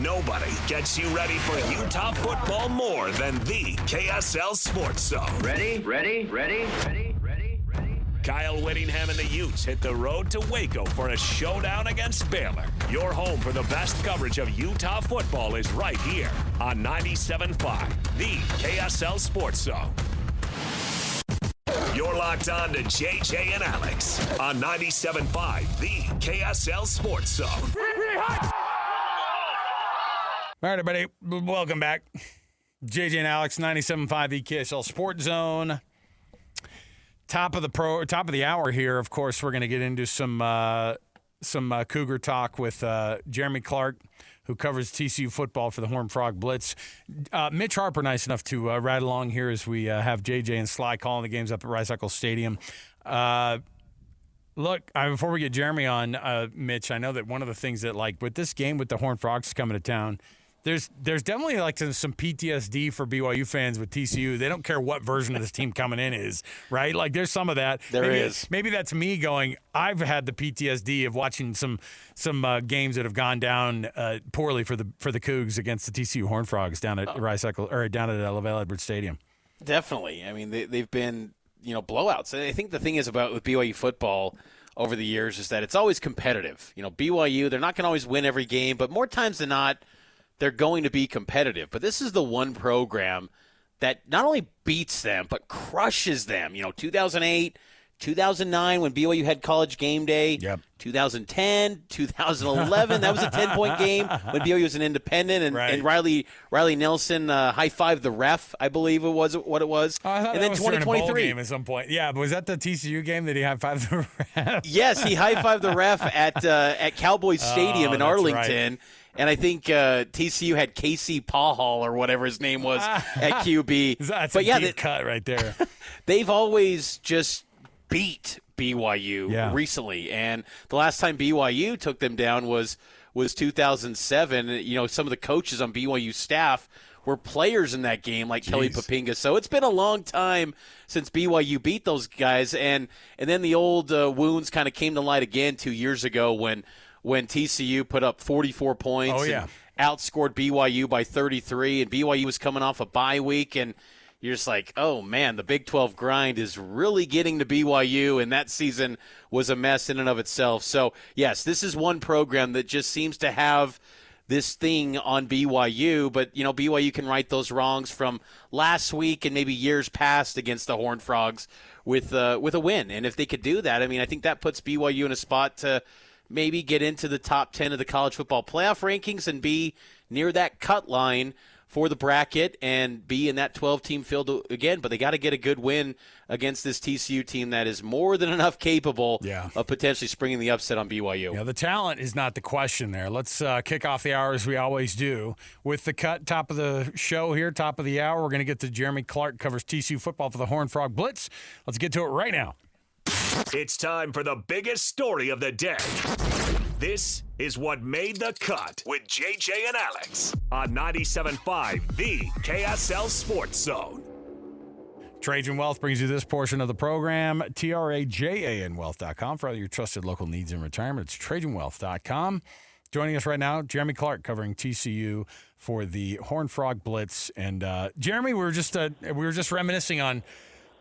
Nobody gets you ready for Utah football more than the KSL Sports Zone. Ready. Kyle Whittingham and the Utes hit the road to Waco for a showdown against Baylor. Your home for the best coverage of Utah football is right here on 97.5, the KSL Sports Zone. You're locked on to JJ and Alex on 97.5, the KSL Sports Zone. All right, everybody, welcome back. JJ and Alex, 97.5, the KSL Sports Zone. Top of the hour here. Of course, we're going to get into some Cougar talk with Jeremy Clark, who covers TCU football for the Horned Frog Blitz. Mitch Harper, nice enough to ride along here as we have JJ and Sly calling the games up at Rice-Eccles Stadium. Look, before we get Jeremy on, Mitch, I know that one of the things that, like, with this game with the Horned Frogs coming to town, there's definitely like some PTSD for BYU fans with TCU. They don't care what version of this team coming in is, right? Like, there's some of that. Maybe that's me going, I've had the PTSD of watching some games that have gone down poorly for the Cougs against the TCU Horned Frogs down at Rice-Eccles or down at LaVell Edwards Stadium. Definitely. I mean, they've been, blowouts. I think the thing is about with BYU football over the years is that it's always competitive. BYU, they're not going to always win every game, but more times than not, they're going to be competitive. But this is the one program that not only beats them, but crushes them. 2008, 2009 when BYU had College Game Day, 2010, 2011, that was a 10-point game when BYU was an independent, and Riley Nelson high-fived the ref, I believe it was what it was. And then was 2023 a bowl game at some point. Yeah, but was that the TCU game that he high-fived the ref? Yes, he high-fived the ref at Cowboys Stadium in Arlington. Right. And I think TCU had Casey Pahal or whatever his name was at QB. That's a deep cut right there. They've always just beat BYU recently. And the last time BYU took them down was 2007. Some of the coaches on BYU staff were players in that game, like Kelly Papinga. So it's been a long time since BYU beat those guys. And then the old wounds kind of came to light again 2 years ago when TCU put up 44 points and outscored BYU by 33, and BYU was coming off a bye week, and you're just like, oh, man, the Big 12 grind is really getting to BYU, and that season was a mess in and of itself. So, yes, this is one program that just seems to have this thing on BYU, but, BYU can right those wrongs from last week and maybe years past against the Horned Frogs with a win. And if they could do that, I think that puts BYU in a spot to maybe get into the top 10 of the college football playoff rankings and be near that cut line for the bracket and be in that 12-team field again. But they got to get a good win against this TCU team that is more than enough capable of potentially springing the upset on BYU. Yeah, the talent is not the question there. Let's kick off the hour as we always do with the cut. Top of the show here, top of the hour. We're going to get to Jeremy Clark, covers TCU football for the Horned Frog Blitz. Let's get to it right now. It's time for the biggest story of the day. This is what made the cut with JJ and Alex on 97.5, the KSL Sports Zone. Trajan Wealth brings you this portion of the program. TRAJANwealth.com for all your trusted local needs in retirement. It's TrajanWealth.com. Joining us right now, Jeremy Clark, covering TCU for the Horned Frog Blitz. And Jeremy, we were just reminiscing on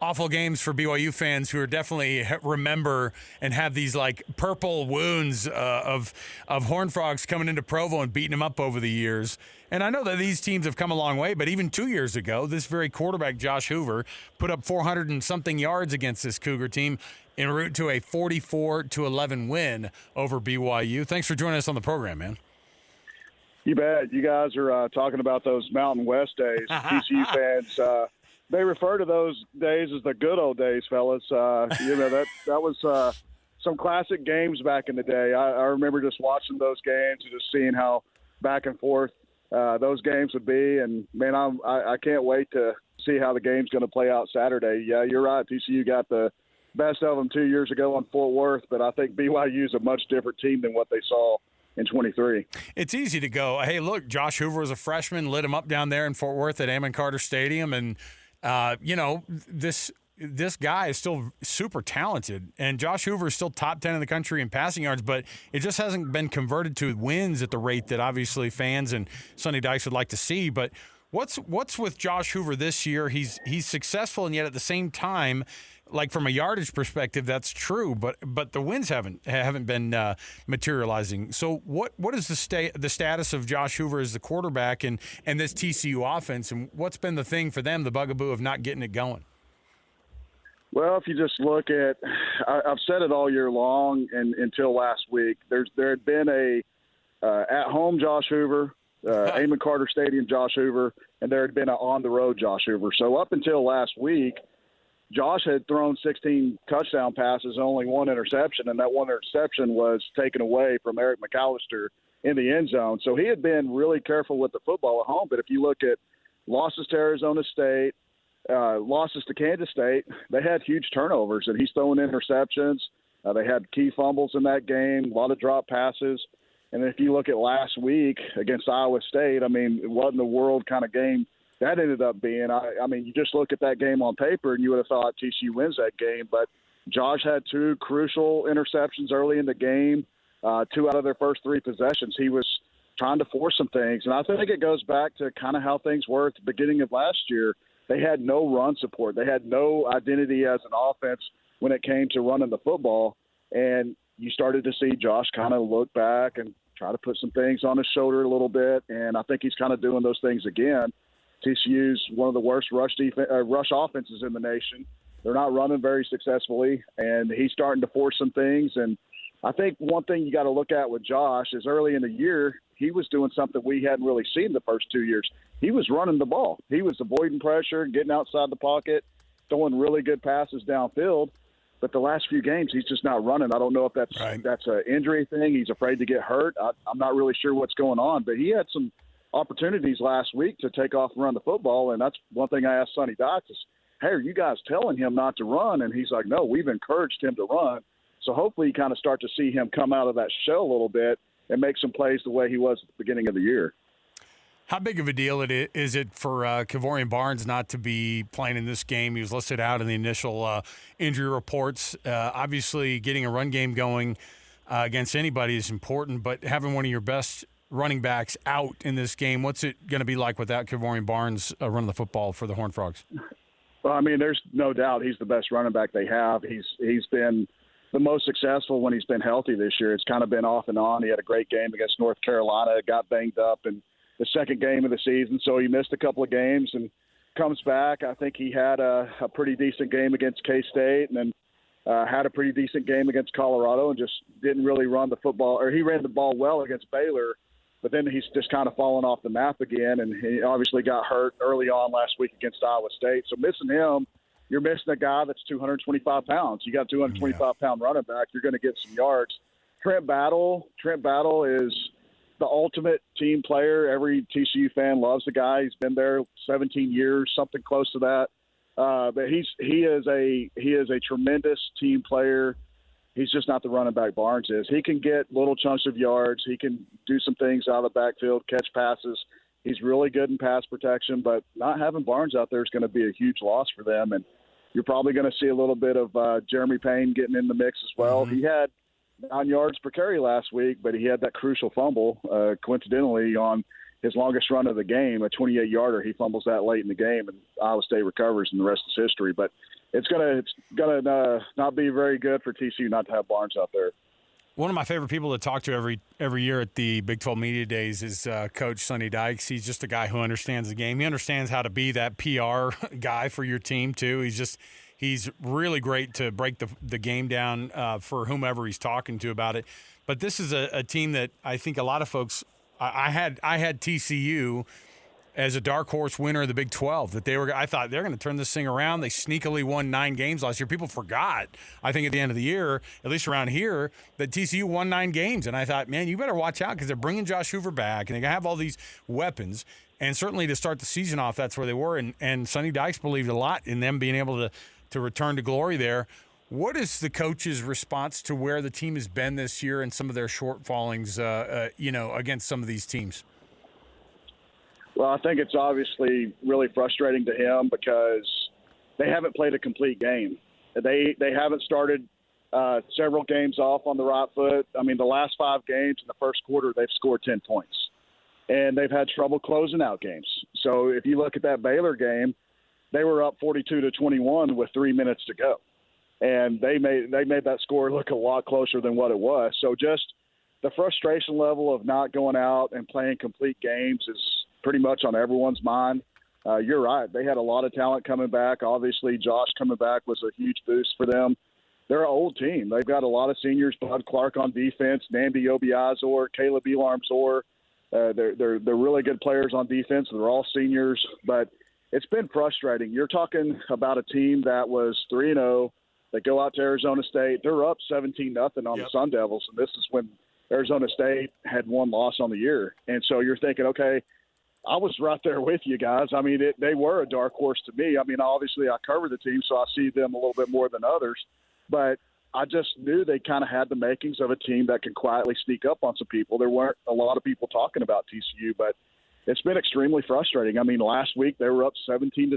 awful games for BYU fans who are definitely remember and have these like purple wounds of Horned Frogs coming into Provo and beating them up over the years. And I know that these teams have come a long way, but even 2 years ago, this very quarterback, Josh Hoover, put up 400 and something yards against this Cougar team en route to a 44-11 win over BYU. Thanks for joining us on the program, man. You bet. You guys are talking about those Mountain West days. TCU fans, they refer to those days as the good old days, fellas. That was some classic games back in the day. I remember just watching those games and just seeing how back and forth those games would be. And, man, I can't wait to see how the game's going to play out Saturday. Yeah, you're right. TCU got the best of them 2 years ago on Fort Worth, but I think BYU is a much different team than what they saw in 23. It's easy to go, hey, look, Josh Hoover was a freshman, lit him up down there in Fort Worth at Amon Carter Stadium, and this guy is still super talented, and Josh Hoover is still top 10 in the country in passing yards, but it just hasn't been converted to wins at the rate that obviously fans and Sonny Dykes would like to see. But what's with Josh Hoover this year? He's successful, and yet at the same time, like from a yardage perspective, that's true, but the wins haven't been materializing. So what is the status of Josh Hoover as the quarterback and this TCU offense, and what's been the thing for them, the bugaboo of not getting it going? Well, if you just look at, I've said it all year long and until last week. There had been a at-home Josh Hoover, Amon Carter Stadium Josh Hoover, and there had been an on-the-road Josh Hoover. So up until last week, Josh had thrown 16 touchdown passes, only one interception, and that one interception was taken away from Eric McAllister in the end zone. So he had been really careful with the football at home. But if you look at losses to Arizona State, losses to Kansas State, they had huge turnovers, and he's throwing interceptions. They had key fumbles in that game, a lot of drop passes. And if you look at last week against Iowa State, I mean, it wasn't the world kind of game that ended up being. I mean, you just look at that game on paper, and you would have thought TCU wins that game. But Josh had two crucial interceptions early in the game, 2 out of their first 3 possessions. He was trying to force some things. And I think it goes back to kind of how things were at the beginning of last year. They had no run support. They had no identity as an offense when it came to running the football. And you started to see Josh kind of look back and try to put some things on his shoulder a little bit. And I think he's kind of doing those things again. TCU's one of the worst rush offenses in the nation. They're not running very successfully, and he's starting to force some things. And I think one thing you got to look at with Josh is early in the year, he was doing something we hadn't really seen the first 2 years. He was running the ball. He was avoiding pressure, getting outside the pocket, throwing really good passes downfield. But the last few games, he's just not running. I don't know if that's an injury thing. He's afraid to get hurt. I'm not really sure what's going on. But he had some opportunities last week to take off and run the football, and that's one thing I asked Sonny Dykes is, hey, are you guys telling him not to run? And he's like, no, we've encouraged him to run. So hopefully you kind of start to see him come out of that shell a little bit and make some plays the way he was at the beginning of the year. How big of a deal is it for Kevorian Barnes not to be playing in this game? He was listed out in the initial injury reports. Obviously, getting a run game going against anybody is important, but having one of your best running backs out in this game, what's it going to be like without Kevorian Barnes running the football for the Horned Frogs? Well, I mean, there's no doubt he's the best running back they have. He's been the most successful when he's been healthy this year. It's kind of been off and on. He had a great game against North Carolina, got banged up in the second game of the season, so he missed a couple of games and comes back. I think he had a pretty decent game against K-State and then had a pretty decent game against Colorado and just didn't really run the football, or he ran the ball well against Baylor, but then he's just kind of fallen off the map again, and he obviously got hurt early on last week against Iowa State. So missing him, you're missing a guy that's 225 pounds. You got a 225-pound running back, you're going to get some yards. Trent Battle is the ultimate team player. Every TCU fan loves the guy. He's been there 17 years, something close to that. But he is a tremendous team player. He's just not the running back Barnes is. He can get little chunks of yards. He can do some things out of the backfield, catch passes. He's really good in pass protection, but not having Barnes out there is going to be a huge loss for them. And you're probably going to see a little bit of Jeremy Payne getting in the mix as well. Mm-hmm. He had 9 yards per carry last week, but he had that crucial fumble, coincidentally, on his longest run of the game, a 28-yarder. He fumbles that late in the game, and Iowa State recovers, and the rest is history. But it's gonna not be very good for TCU not to have Barnes out there. One of my favorite people to talk to every year at the Big 12 Media Days is Coach Sonny Dykes. He's just a guy who understands the game. He understands how to be that PR guy for your team too. He's really great to break the game down for whomever he's talking to about it. But this is a team that I think a lot of folks. I had TCU as a dark horse winner of the Big 12. I thought they're going to turn this thing around. They sneakily won 9 games last year. People forgot, I think, at the end of the year, at least around here, that TCU won 9 games. And I thought, man, you better watch out because they're bringing Josh Hoover back and they have all these weapons. And certainly to start the season off, that's where they were. And Sonny Dykes believed a lot in them being able to return to glory there. What is the coach's response to where the team has been this year and some of their shortfallings, against some of these teams? Well, I think it's obviously really frustrating to him because they haven't played a complete game. They haven't started several games off on the right foot. I mean, the last 5 games in the first quarter, they've scored 10 points. And they've had trouble closing out games. So if you look at that Baylor game, they were up 42-21 with 3 minutes to go. And they made that score look a lot closer than what it was. So just the frustration level of not going out and playing complete games is pretty much on everyone's mind. You're right. They had a lot of talent coming back. Obviously, Josh coming back was a huge boost for them. They're an old team. They've got a lot of seniors, Bud Clark on defense, Namdi Obiazor, Caleb Elarm-Zor. They're really good players on defense. They're all seniors, but it's been frustrating. You're talking about a team that was 3-0. They go out to Arizona State. They're up 17-0 on the Sun Devils, and this is when Arizona State had 1 loss on the year. And so you're thinking, okay, I was right there with you guys. I mean, they were a dark horse to me. I mean, obviously I cover the team, so I see them a little bit more than others. But I just knew they kind of had the makings of a team that can quietly sneak up on some people. There weren't a lot of people talking about TCU, but it's been extremely frustrating. I mean, last week they were up 17-6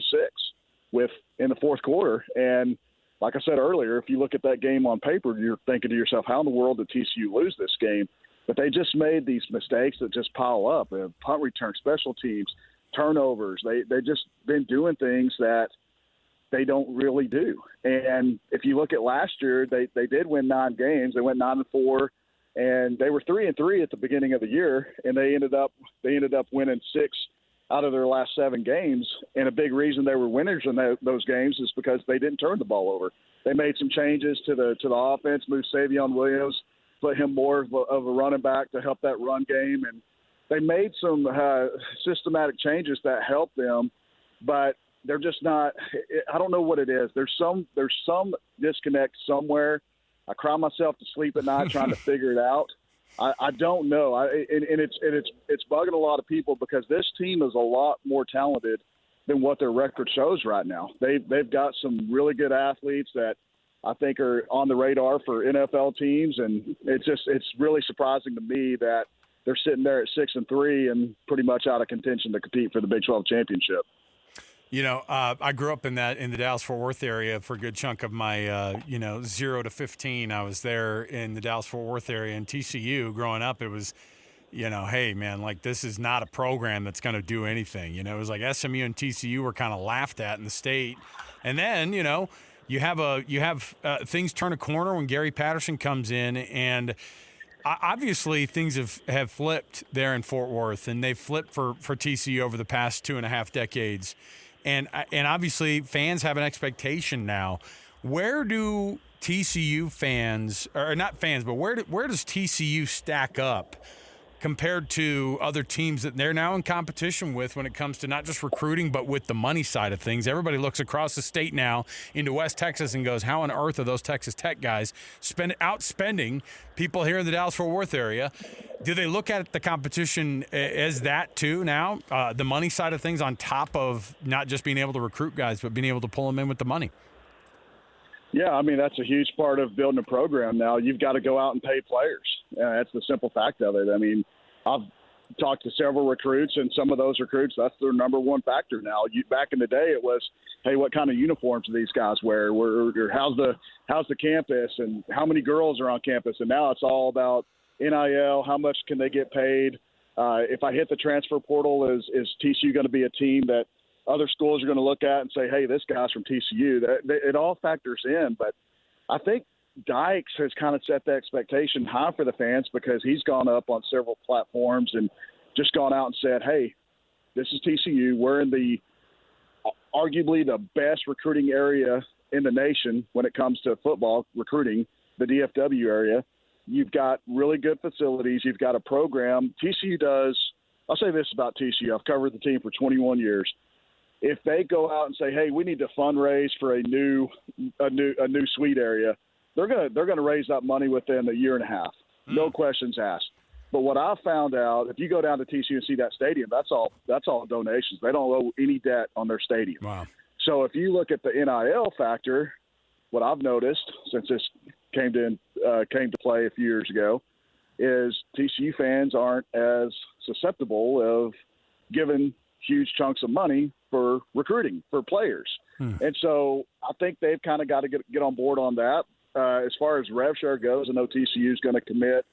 in the fourth quarter. And like I said earlier, if you look at that game on paper, you're thinking to yourself, how in the world did TCU lose this game? But they just made these mistakes that just pile up. Punt return, special teams, turnovers. They just been doing things that they don't really do. And if you look at last year, they did win 9 games. They went 9-4, and they were 3-3 at the beginning of the year, and they ended up winning 6 out of their last 7 games. And a big reason they were winners in those games is because they didn't turn the ball over. They made some changes to the offense, moved Savion Williams, put him more of a running back to help that run game, and they made some systematic changes that helped them, but they're just not. I don't know what it is. There's some disconnect somewhere. I cry myself to sleep at night trying to figure it out. I don't know. It's bugging a lot of people because this team is a lot more talented than what their record shows right now. They've got some really good athletes that I think are on the radar for NFL teams, and it's really surprising to me that they're sitting there at 6-3 and pretty much out of contention to compete for the Big 12 championship. You know, I grew up in the Dallas-Fort Worth area for a good chunk of my 0 to 15. I was there in the Dallas-Fort Worth area. And TCU, growing up, it was, hey man, like this is not a program that's going to do anything. It was like SMU and TCU were kind of laughed at in the state, and then you have things turn a corner when Gary Patterson comes in, and obviously things have flipped there in Fort Worth, and they've flipped for TCU over the past 2.5 decades. And obviously fans have an expectation now. Where do TCU fans, or not fans, but where does TCU stack up compared to other teams that they're now in competition with when it comes to not just recruiting, but with the money side of things? Everybody looks across the state now into West Texas and goes, how on earth are those Texas Tech guys outspending people here in the Dallas-Fort Worth area? Do they look at the competition as that too now, the money side of things on top of not just being able to recruit guys, but being able to pull them in with the money? Yeah, I mean, that's a huge part of building a program now. You've got to go out and pay players. That's the simple fact of it. I mean, I've talked to several recruits, and some of those recruits, that's their number one factor now. Back in the day, it was, hey, what kind of uniforms do these guys wear? How's the campus, and how many girls are on campus? And now it's all about NIL, how much can they get paid? If I hit the transfer portal, is TCU going to be a team that other schools are going to look at and say, hey, this guy's from TCU? It all factors in, but I think Dykes has kind of set the expectation high for the fans because he's gone up on several platforms and just gone out and said, hey, this is TCU. We're in the arguably the best recruiting area in the nation when it comes to football recruiting, the DFW area. You've got really good facilities. You've got a program. TCU does – I'll say this about TCU. I've covered the team for 21 years. If they go out and say, hey, we need to fundraise for a new suite area, they're gonna raise that money within a year and a half. No questions asked. But what I found out, if you go down to TCU and see that stadium, that's all donations. They don't owe any debt on their stadium. Wow. So if you look at the NIL factor, what I've noticed since this came to play a few years ago is TCU fans aren't as susceptible of giving huge chunks of money for recruiting for players. And so I think they've kind of got to get on board on that. As far as rev share goes, I know TCU is going to commit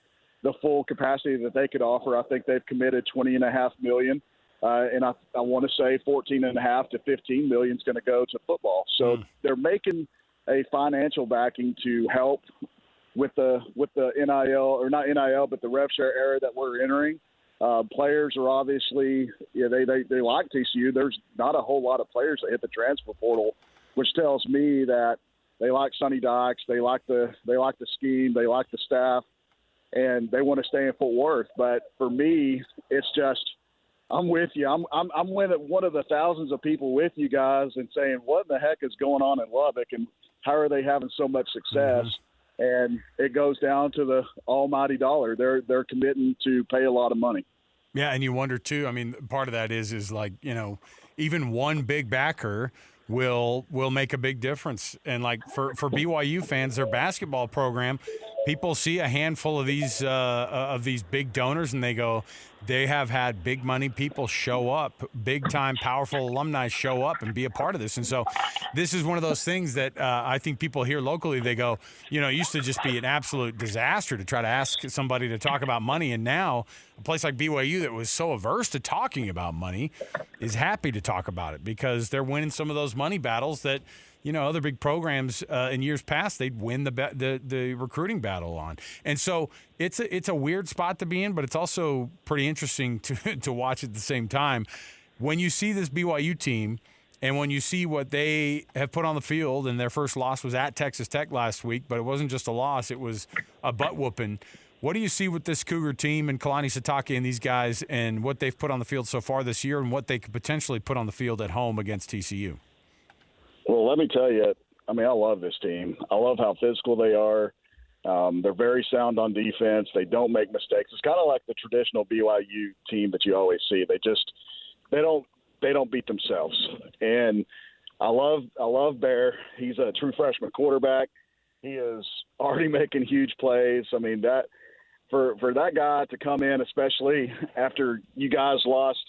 the full capacity that they could offer. I think they've committed $20.5 million, and I want to say $14.5 to $15 million is going to go to football. So they're making a financial backing to help with the NIL, or not NIL, but the rev share era that we're entering. Players are obviously, they like TCU. There's not a whole lot of players that hit the transfer portal, which tells me that they like Sonny Dykes, they like the scheme, they like the staff, and they want to stay in Fort Worth. But for me, it's just, I'm with you. I'm one of the thousands of people with you guys and saying, what the heck is going on in Lubbock, and how are they having so much success? And it goes down to the almighty dollar. They're committing to pay a lot of money. Yeah, and you wonder too. I mean, part of that is like, even one big backer will make a big difference. And like for BYU fans, their basketball program, people see a handful of these big donors and they go, they have had big money people show up, big time powerful alumni show up and be a part of this. And so this is one of those things that I think people here locally, they go, it used to just be an absolute disaster to try to ask somebody to talk about money. And now a place like BYU that was so averse to talking about money is happy to talk about it because they're winning some of those money battles that, other big programs in years past, they'd win the recruiting battle on. And so it's a weird spot to be in, but it's also pretty interesting to watch at the same time. When you see this BYU team and when you see what they have put on the field, and their first loss was at Texas Tech last week, but it wasn't just a loss, it was a butt whooping. What do you see with this Cougar team and Kalani Sitake and these guys and what they've put on the field so far this year and what they could potentially put on the field at home against TCU? Well, let me tell you, I love this team. I love how physical they are. They're very sound on defense. They don't make mistakes. It's kind of like the traditional BYU team that you always see. They don't beat themselves. And I love Bear. He's a true freshman quarterback. He is already making huge plays. That for that guy to come in, especially after you guys lost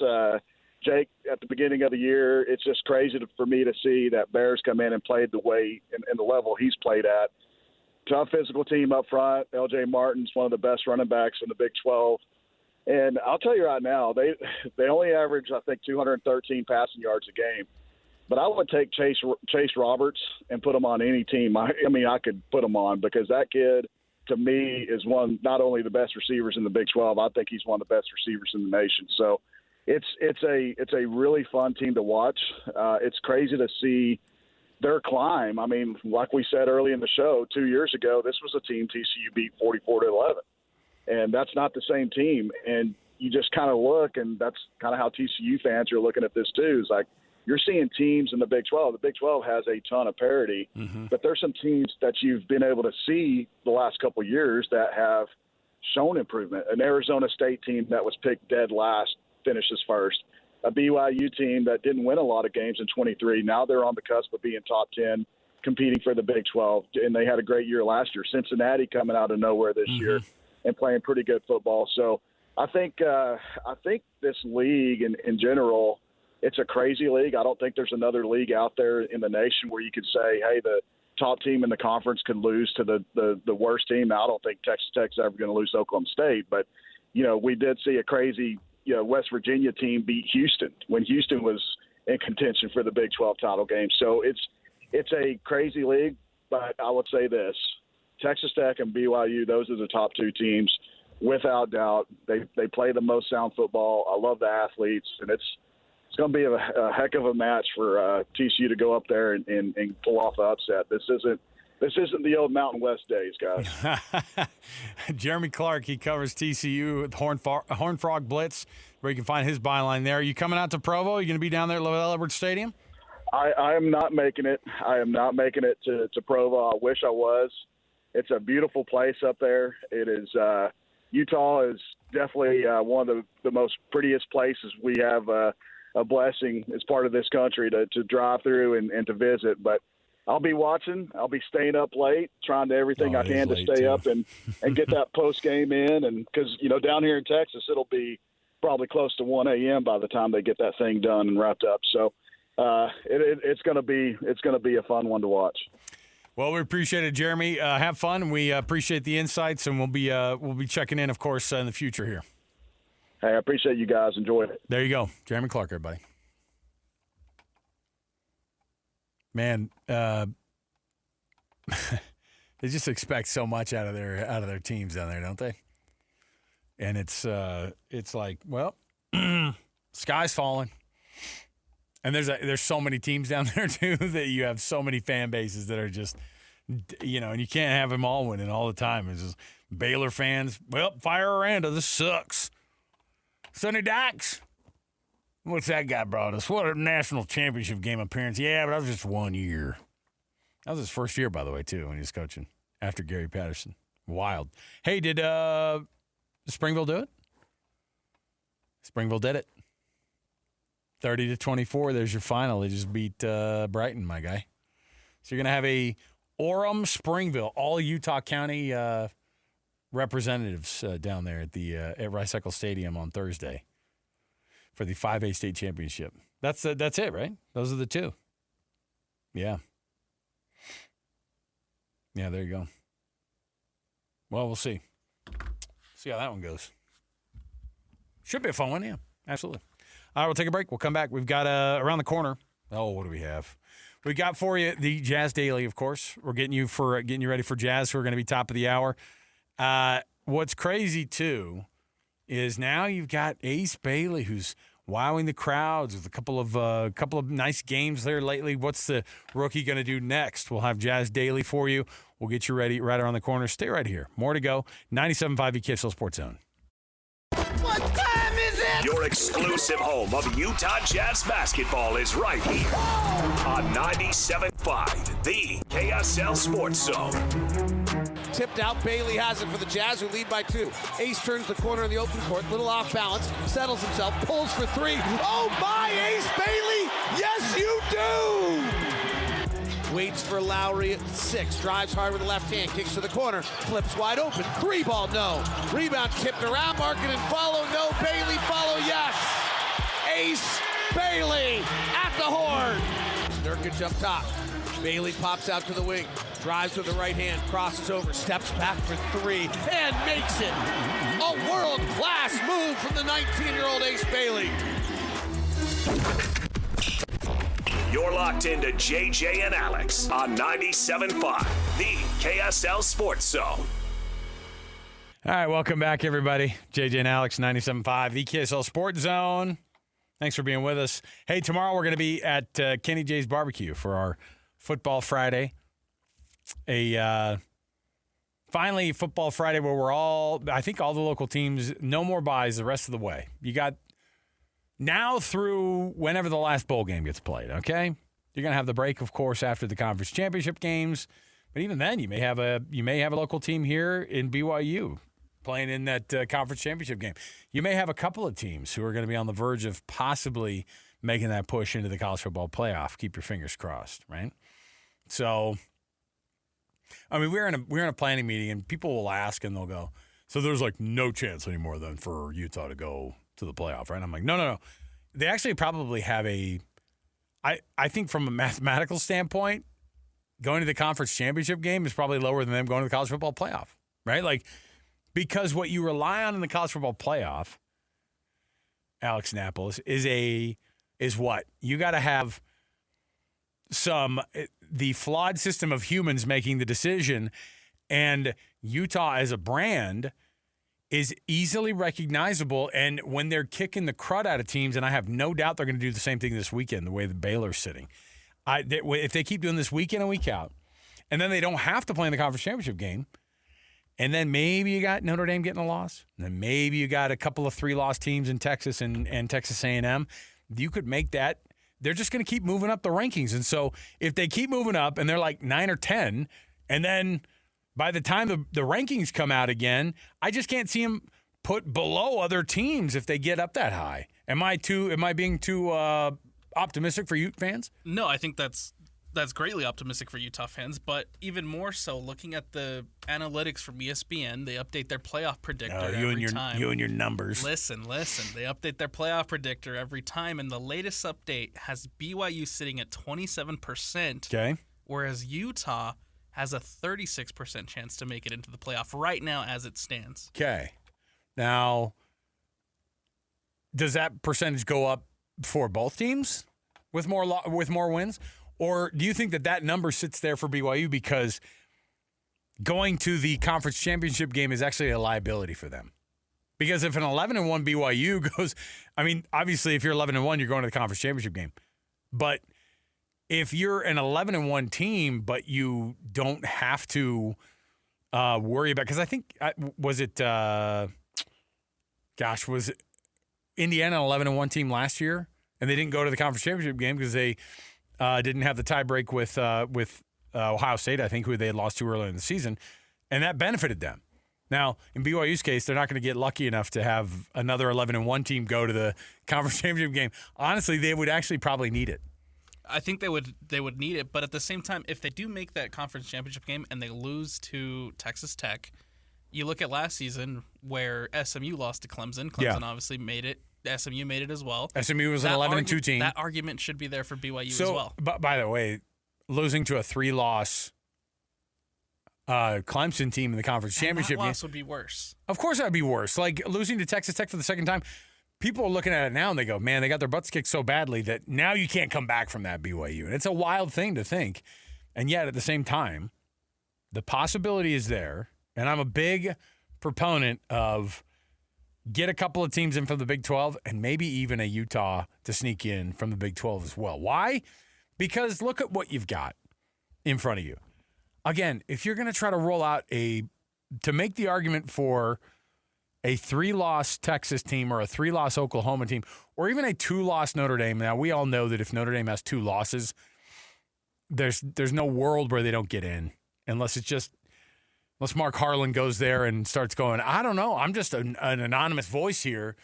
Jake at the beginning of the year, it's just crazy for me to see that Bears come in and played the way and the level he's played at. Tough physical team up front. LJ Martin's one of the best running backs in the Big 12. And I'll tell you right now, they only average, I think, 213 passing yards a game. But I would take Chase Roberts and put him on any team. I could put him on because that kid, to me, is not only the best receivers in the Big 12, I think he's one of the best receivers in the nation. So it's a really fun team to watch. It's crazy to see their climb. Like we said early in the show, 2 years ago, this was a team TCU beat 44-11, and that's not the same team. And you just kind of look, and that's kind of how TCU fans are looking at this too. Is like you're seeing teams in the Big 12. The Big 12 has a ton of parity, but there's some teams that you've been able to see the last couple of years that have shown improvement. An Arizona State team that was picked dead last finishes first. A BYU team that didn't win a lot of games in 23. Now they're on the cusp of being top 10, competing for the Big 12, and they had a great year last year. Cincinnati coming out of nowhere this year and playing pretty good football. So I think this league in general, it's a crazy league. I don't think there's another league out there in the nation where you could say, hey, the top team in the conference could lose to the worst team. Now, I don't think Texas Tech's ever going to lose to Oklahoma State, but we did see a crazy West Virginia team beat Houston when Houston was in contention for the Big 12 title game. So it's a crazy league, but I would say this: Texas Tech and BYU, those are the top two teams, without doubt. They play the most sound football. I love the athletes, and it's going to be a heck of a match for TCU to go up there and pull off the upset. This isn't the old Mountain West days, guys. Jeremy Clark, he covers TCU with Horned Frog Blitz, where you can find his byline there. Are you coming out to Provo? Are you going to be down there at LaVell Edwards Stadium? I am not making it. I am not making it to Provo. I wish I was. It's a beautiful place up there. It is. Utah is definitely one of the most prettiest places. We have a blessing as part of this country to drive through and to visit. But I'll be watching. I'll be staying up late, trying to everything I can to stay up and get that post game in. And because down here in Texas, it'll be probably close to 1 a.m. by the time they get that thing done and wrapped up. So it's going to be a fun one to watch. Well, we appreciate it, Jeremy. Have fun. We appreciate the insights, and we'll be checking in, of course, in the future here. Hey, I appreciate you guys. Enjoy it. There you go, Jeremy Clark, everybody. Man, they just expect so much out of their teams down there, don't they? And it's like, well, sky's falling. And there's so many teams down there, too, that you have so many fan bases that are just, and you can't have them all winning all the time. It's just Baylor fans, well, fire Aranda, this sucks. Sonny Dykes, what's that guy brought us? What a national championship game appearance. Yeah, but that was just 1 year. That was his first year, by the way, too, when he was coaching after Gary Patterson. Wild. Hey, did Springville do it? Springville did it. 30-24, there's your final. They just beat Brighton, my guy. So you're going to have a Orem-Springville, all Utah County representatives down there at Rice-Eccles Stadium on Thursday for the 5A state championship. That's it, right? Those are the two. Yeah. Yeah, there you go. Well, we'll see. See how that one goes. Should be a fun one, yeah. Absolutely. All right, we'll take a break. We'll come back. We've got around the corner. Oh, what do we have? We got for you the Jazz Daily, of course. We're getting you ready for Jazz, who are going to be top of the hour. What's crazy, too, is now you've got Ace Bailey, who's wowing the crowds with a couple of nice games there lately. What's the rookie going to do next? We'll have Jazz Daily for you. We'll get you ready right around the corner. Stay right here. More to go. 97.5 KSL Sports Zone. What time is it? Your exclusive home of Utah Jazz basketball is right here on 97.5, the KSL Sports Zone. Tipped out. Bailey has it for the Jazz, who lead by 2. Ace turns the corner in the open court. Little off balance. Settles himself. Pulls for 3. Oh, my, Ace Bailey. Yes, you do. Waits for Lowry at 6. Drives hard with the left hand. Kicks to the corner. Flips wide open. 3-ball, no. Rebound tipped around. Market and follow. No. Bailey follow. Yes. Ace Bailey at the horn. Nurkic up top. Bailey pops out to the wing. Drives with the right hand. Crosses over. Steps back for 3. And makes it. A world-class move from the 19-year-old Ace Bailey. You're locked into JJ and Alex on 97.5, the KSL Sports Zone. All right, welcome back, everybody. JJ and Alex, 97.5, the KSL Sports Zone. Thanks for being with us. Hey, tomorrow we're going to be at Kenny J's Barbecue for our Football Friday. Finally, Football Friday where I think all the local teams, no more buys the rest of the way. You got now through whenever the last bowl game gets played, okay? You're going to have the break, of course, after the conference championship games. But even then, you may have a local team here in BYU playing in that conference championship game. You may have a couple of teams who are going to be on the verge of possibly making that push into the college football playoff. Keep your fingers crossed, right? So, I mean, we're in a planning meeting, and people will ask, and they'll go, so there's like no chance anymore then for Utah to go to the playoff, right? I'm like, no. They actually probably have I think from a mathematical standpoint, going to the conference championship game is probably lower than them going to the college football playoff, right? Like, because what you rely on in the college football playoff, Alex Napoles, is what? You got to have the flawed system of humans making the decision, and Utah as a brand is easily recognizable. And when they're kicking the crud out of teams, and I have no doubt they're going to do the same thing this weekend, the way the Baylor's sitting. If they keep doing this week in and week out, and then they don't have to play in the conference championship game, and then maybe you got Notre Dame getting a loss, and then maybe you got a couple of 3-loss teams in Texas and Texas A&M, you could make that. They're just going to keep moving up the rankings. And so if they keep moving up and they're like 9 or 10, and then by the time the rankings come out again, I just can't see them put below other teams if they get up that high. Am I being too optimistic for Ute fans? No, I think that's that's greatly optimistic for Utah fans, but even more so, looking at the analytics from ESPN, they update their playoff predictor every time. You and your numbers. Listen. They update their playoff predictor every time, and the latest update has BYU sitting at 27%. Okay. Whereas Utah has a 36% chance to make it into the playoff right now as it stands. Okay. Now, does that percentage go up for both teams with more wins? Or do you think that number sits there for BYU because going to the conference championship game is actually a liability for them? Because if an 11-1 BYU goes, I mean, obviously if you're 11-1, you're going to the conference championship game. But if you're an 11-1 team, but you don't have to worry about, because I think, was Indiana an 11-1 team last year, and they didn't go to the conference championship game because they didn't have the tie break with Ohio State, I think, who they had lost to earlier in the season, and that benefited them. Now, in BYU's case, they're not going to get lucky enough to have another 11-1 team go to the conference championship game. Honestly, they would actually probably need it. I think they would need it, but at the same time, if they do make that conference championship game and they lose to Texas Tech, you look at last season where SMU lost to Clemson. Clemson obviously made it. SMU made it as well. SMU was an 11-2 team. That argument should be there for BYU as well. By the way, losing to a 3-loss Clemson team in the conference championship game, that loss would be worse. Of course that would be worse. Like losing to Texas Tech for the second time. People are looking at it now and they go, man, they got their butts kicked so badly that now you can't come back from that, BYU. And it's a wild thing to think. And yet at the same time, the possibility is there. And I'm a big proponent of get a couple of teams in from the Big 12 and maybe even a Utah to sneak in from the Big 12 as well. Why? Because look at what you've got in front of you. Again, if you're going to try to roll out to make the argument for a 3-loss Texas team or a 3-loss Oklahoma team or even a 2-loss Notre Dame. Now, we all know that if Notre Dame has 2 losses, there's no world where they don't get in unless Mark Harlan goes there and starts going, I don't know, I'm just an anonymous voice here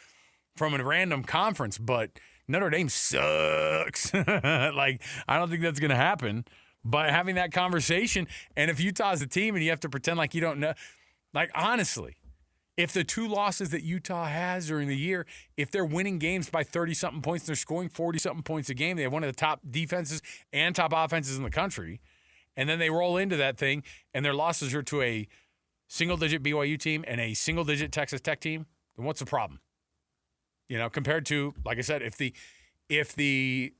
from a random conference, but Notre Dame sucks. Like, I don't think that's going to happen. But having that conversation, and if Utah's a team and you have to pretend like you don't know, like, honestly, if the 2 losses that Utah has during the year, if they're winning games by 30-something points, they're scoring 40-something points a game, they have one of the top defenses and top offenses in the country, and then they roll into that thing, and their losses are to a single-digit BYU team and a single-digit Texas Tech team, then what's the problem? You know, compared to, like I said, if the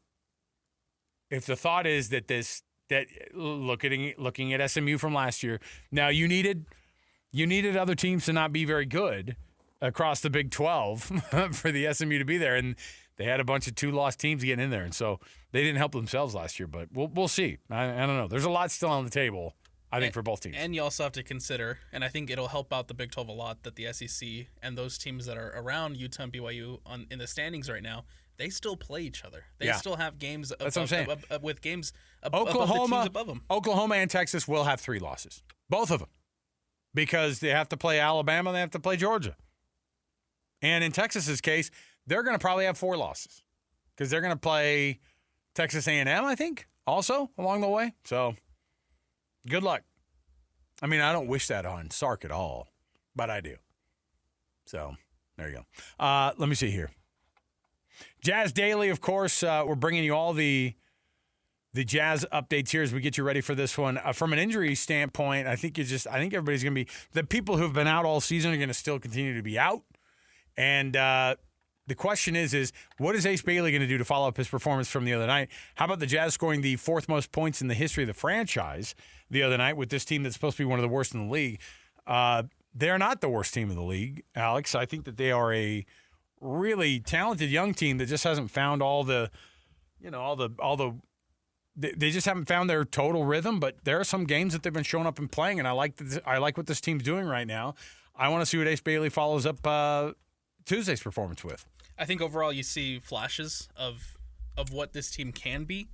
thought is that looking at SMU from last year, now you needed other teams to not be very good across the Big 12 for the SMU to be there, and they had a bunch of 2-loss teams getting in there, and so they didn't help themselves last year. But we'll see. I don't know. There's a lot still on the table, I think, for both teams. And you also have to consider, and I think it'll help out the Big 12 a lot, that the SEC and those teams that are around Utah and BYU in the standings right now, they still play each other. They still have games. That's what I'm saying. With games Oklahoma, above them. Oklahoma and Texas will have 3 losses, both of them, because they have to play Alabama and they have to play Georgia. And in Texas's case, they're going to probably have 4 losses because they're going to play Texas A&M, I think, also along the way. So good luck. I mean, I don't wish that on Sark at all, but I do. So there you go. Let me see here. Jazz Daily, of course, we're bringing you all the Jazz updates here as we get you ready for this one. From an injury standpoint, I think everybody's going to be – the people who have been out all season are going to still continue to be out. And the question is what is Ace Bailey going to do to follow up his performance from the other night? How about the Jazz scoring the 4th most points in the history of the franchise the other night with this team that's supposed to be one of the worst in the league? They're not the worst team in the league, Alex. I think that they are a really talented young team that just hasn't found they just haven't found their total rhythm, but there are some games that they've been showing up and playing, and I like what this team's doing right now. I want to see what Ace Bailey follows up Tuesday's performance with. I think overall you see flashes of what this team can be.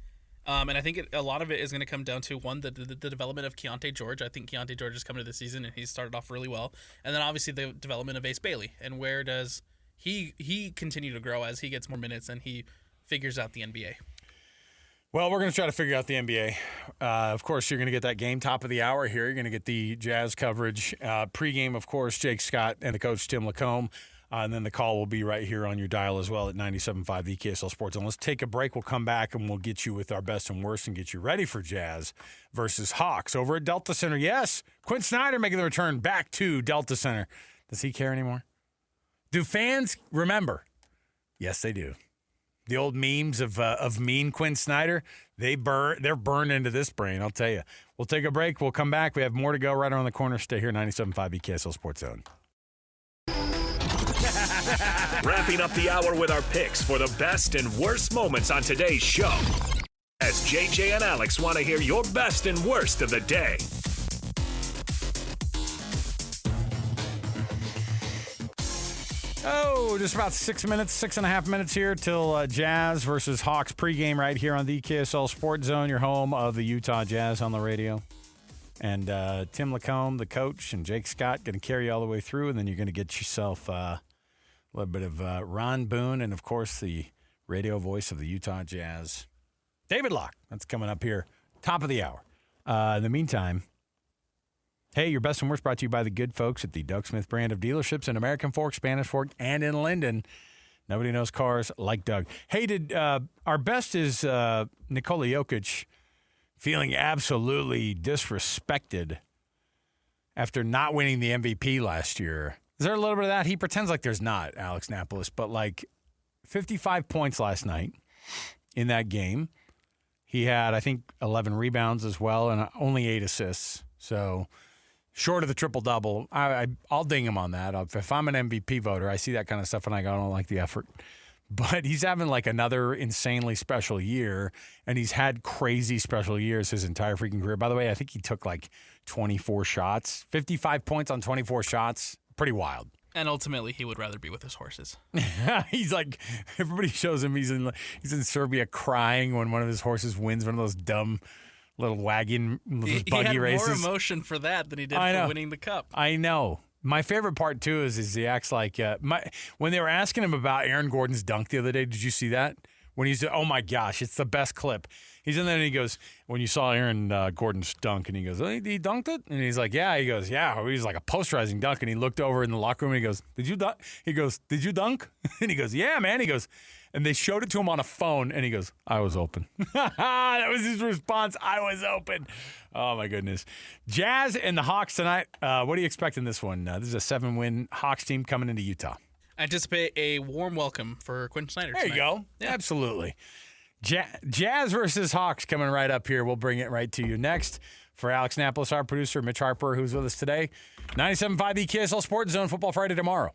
And I think a lot of it is going to come down to, one, the development of Keontae George. I think Keontae George has come into the season, and he's started off really well. And then obviously the development of Ace Bailey, and where does he continue to grow as he gets more minutes and he figures out the NBA. Well, we're going to try to figure out the NBA. Of course, you're going to get that game top of the hour here. You're going to get the Jazz coverage. Pregame, of course, Jake Scott and the coach, Tim Lacombe. And then the call will be right here on your dial as well at 97.5 the KSL Sports Zone. Let's take a break. We'll come back and we'll get you with our best and worst and get you ready for Jazz versus Hawks over at Delta Center. Yes, Quinn Snyder making the return back to Delta Center. Does he care anymore? Do fans remember? Yes, they do. The old memes of mean Quinn Snyder, they're burned into this brain, I'll tell you. We'll take a break. We'll come back. We have more to go right around the corner. Stay here, 97.5 BKSL Sports Zone. Wrapping up the hour with our picks for the best and worst moments on today's show. As JJ and Alex want to hear your best and worst of the day. Oh, just about 6.5 minutes here till Jazz versus Hawks pregame right here on the KSL Sports Zone, your home of the Utah Jazz on the radio. And Tim Lacombe, the coach, and Jake Scott going to carry you all the way through, and then you're going to get yourself a little bit of Ron Boone and, of course, the radio voice of the Utah Jazz, David Locke. That's coming up here, top of the hour. In the meantime, hey, your best and worst brought to you by the good folks at the Doug Smith brand of dealerships in American Fork, Spanish Fork, and in Linden. Nobody knows cars like Doug. Hey, our best is Nikola Jokic feeling absolutely disrespected after not winning the MVP last year. Is there a little bit of that? He pretends like there's not, Alex Napolis, but like 55 points last night in that game. He had, I think, 11 rebounds as well and only 8 assists. So short of the triple-double. I'll ding him on that. If I'm an MVP voter, I see that kind of stuff and I go, I don't like the effort. But he's having like another insanely special year, and he's had crazy special years his entire freaking career. By the way, I think he took like 24 shots, 55 points on 24 shots. Pretty wild. And ultimately, he would rather be with his horses. He's like, everybody shows him he's in Serbia crying when one of his horses wins one of those dumb little wagon buggy races. He had more emotion for that than he did for winning the cup. I know. My favorite part, too, is he acts like when they were asking him about Aaron Gordon's dunk the other day, did you see that? When he's, oh, my gosh, it's the best clip. He's in there and he goes, when you saw Aaron Gordon's dunk, and he goes, oh, he dunked it? And he's like, yeah. He goes, yeah. He was like a posterizing dunk. And he looked over in the locker room and he goes, did you dunk? He goes, did you dunk? And he goes, yeah, man. He goes, and they showed it to him on a phone, and he goes, I was open. That was his response. I was open. Oh, my goodness. Jazz and the Hawks tonight. What do you expect in this one? This is a 7-win Hawks team coming into Utah. I anticipate a warm welcome for Quinn Snyder tonight. There you go. Yeah. Absolutely. Jazz versus Hawks coming right up here. We'll bring it right to you next. For Alex Napolis, our producer, Mitch Harper, who's with us today. 97.5 the KSL Sports Zone, Football Friday tomorrow.